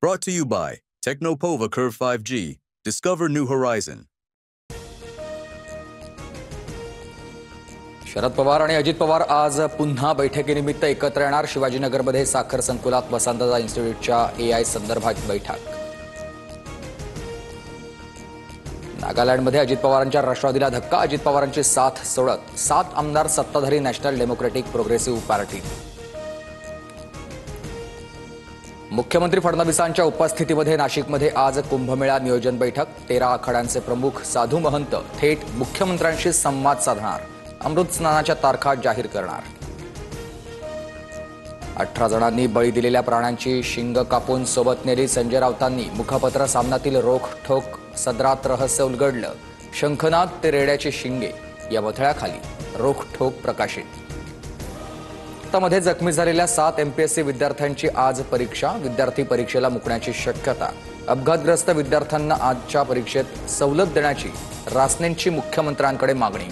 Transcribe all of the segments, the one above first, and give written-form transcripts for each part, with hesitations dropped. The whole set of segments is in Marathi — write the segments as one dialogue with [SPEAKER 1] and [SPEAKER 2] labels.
[SPEAKER 1] Brought to you by Technopova Curve 5G. Discover new horizon.
[SPEAKER 2] Sharad Pawar आणि अजित पवार आज पुन्हा बैठकीनिमित्त एकत्र येणार. शिवाजीनगरमध्ये साखर संकुलात वसंतदादा इन्स्टिट्यूटच्या AI संदर्भात बैठक. नागालँडमध्ये अजित पवारांच्या राष्ट्रवादीला धक्का. अजित पवारांची साथ सोडत 7 आमदार सत्ताधारी नॅशनल डेमोक्रेटिक प्रोग्रेसिव्ह पार्टी. मुख्यमंत्री फडणवीसांच्या उपस्थितीमध्ये नाशिकमध्ये आज कुंभमेळा नियोजन बैठक. 13 आखाड्यांचे प्रमुख साधू महंत थेट मुख्यमंत्र्यांशी संवाद साधणार. अमृत स्नानाच्या तारखा जाहीर करणार. 18 जणांनी बळी दिलेल्या प्राण्यांची शिंग कापून सोबत नेली. संजय राऊतांनी मुखपत्र सामनातील रोखठोक सदरात रहस्य उलगडलं. शंखनाद ते रेड्याची शिंगे या मथळ्याखाली रोखठोक प्रकाशित. मध्ये जखमी झालेल्या 7 MPSC विद्यार्थ्यांची आज परीक्षा. विद्यार्थी परीक्षेला मुकण्याची शक्यता. अपघातग्रस्त विद्यार्थ्यांना आजच्या परीक्षेत सवलत देण्याची रासनेंची मुख्यमंत्र्यांकडे मागणी.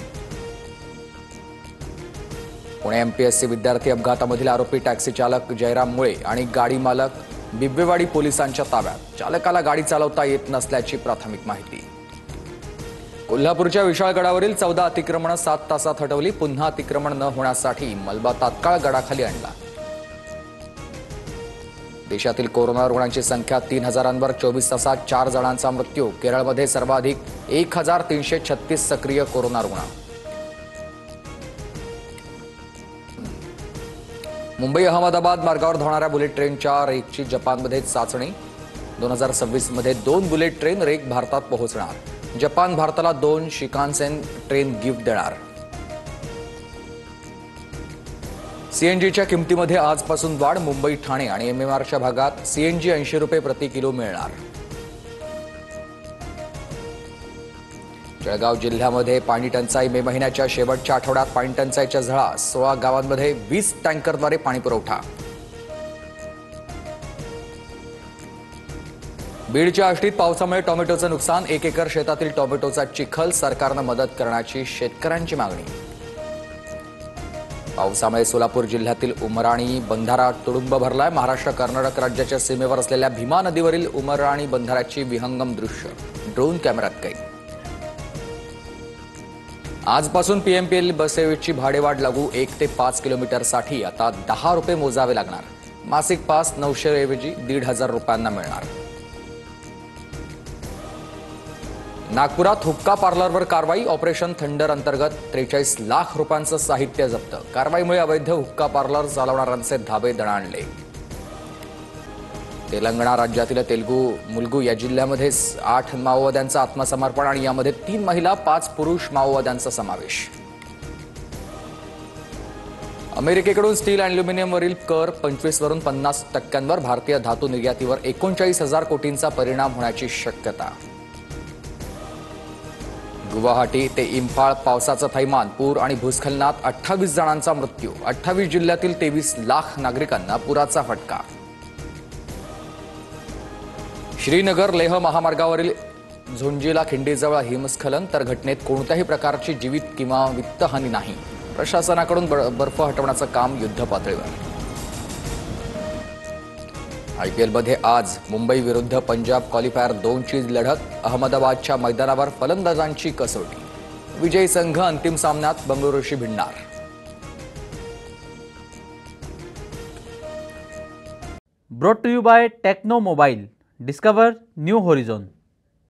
[SPEAKER 2] पुणे MPSC विद्यार्थी अपघातामधील आरोपी टॅक्सी चालक जयराम मुळे आणि गाडी मालक बिब्बेवाडी पोलिसांच्या ताब्यात. चालकाला गाडी चालवता येत नसल्याची प्राथमिक माहिती. कोल्हापूरच्या विशाळगडावरील 14 अतिक्रमणं 7 तासात हटवली. पुन्हा अतिक्रमण न होण्यासाठी मलबा तात्काळ गडाखाली आणला. देशातील कोरोना रुग्णांची संख्या 3000वर. 24 तासात 4 जणांचा मृत्यू. केरळमध्ये सर्वाधिक 1336 सक्रिय कोरोना रुग्ण. मुंबई अहमदाबाद मार्गावर धावणाऱ्या बुलेट ट्रेनच्या रेकची जपानमध्ये चाचणी. 2026 मध्ये 2 बुलेट ट्रेन रेक भारतात पोहोचणार. जपान भारताला 2 शिकानसेन ट्रेन गिफ्ट देणार. CNGच्या किमतीमध्ये आजपासून वाढ. मुंबई ठाणे आणि MMRच्या भागात CNG 80 रुपये प्रति किलो मिळणार. जळगाव जिल्ह्यामध्ये पाणी टंचाई. मे महिन्याच्या शेवटच्या आठवड्यात पाणी टंचाईच्या झळा. 16 गावांमध्ये 20 टँकरद्वारे पाणी पुरवठा. बीडच्या आष्टीत पावसामुळे टोमॅटोचं नुकसान. 1 एकर शेतातील टोमॅटोचा चिखल. सरकारनं मदत करण्याची शेतकऱ्यांची मागणी. पावसामुळे सोलापूर जिल्ह्यातील उमराणी बंधारा तुडुंब भरलाय. महाराष्ट्र कर्नाटक राज्याच्या सीमेवर असलेल्या भीमा नदीवरील उमराणी बंधाऱ्याची विहंगम दृश्य ड्रोन कॅमेऱ्यात कैद. आजपासून PMPL बससेवेची भाडेवाढ लागू. 1 ते 5 किलोमीटरसाठी आता 10 रुपये मोजावे लागणार. मासिक पास 900 ऐवजी 1500 रुपयांना मिळणार. नागपुरात हुक्का पार्लरवर कारवाई. ऑपरेशन थंडर अंतर्गत 43 लाख रुपयांचं साहित्य जप्त. कारवाईमुळे अवैध हुक्का पार्लर चालवणाऱ्यांचे धाबे दणाणले. तेलंगणा राज्यातील मुलगू या जिल्ह्यामध्ये 8 माओवाद्यांचं आत्मसमर्पण आणि यामध्ये 3 महिला 5 पुरुष माओवाद्यांचा समावेश. अमेरिकेकडून स्टील आणि अॅल्युमिनियमवरील कर 25 वरून 50% भारतीय धातू निर्यातीवर 39,000 कोटींचा परिणाम होण्याची शक्यता. गुवाहाटी ते इम्फाळ पावसाचं थैमान. पूर आणि भूस्खलनात 28 जणांचा मृत्यू. 28 जिल्ह्यातील 23 लाख नागरिकांना पुराचा फटका. श्रीनगर लेह महामार्गावरील झुंजीला खिंडीजवळ हिमस्खलन. तर घटनेत कोणत्याही प्रकारची जीवित किंवा वित्तहानी नाही. प्रशासनाकडून बर्फ हटवण्याचं काम युद्धपातळीवर. IPLमध्ये आज मुंबई विरुद्ध पंजाब क्वालिफायर 2ची लढत. अहमदाबादच्या मैदानावर फलंदाजांची कसोटी. विजयी संघ अंतिम सामन्यात बंगळुरूशी भिडणार.
[SPEAKER 3] Brought to you by Techno Mobile. Discover new horizon.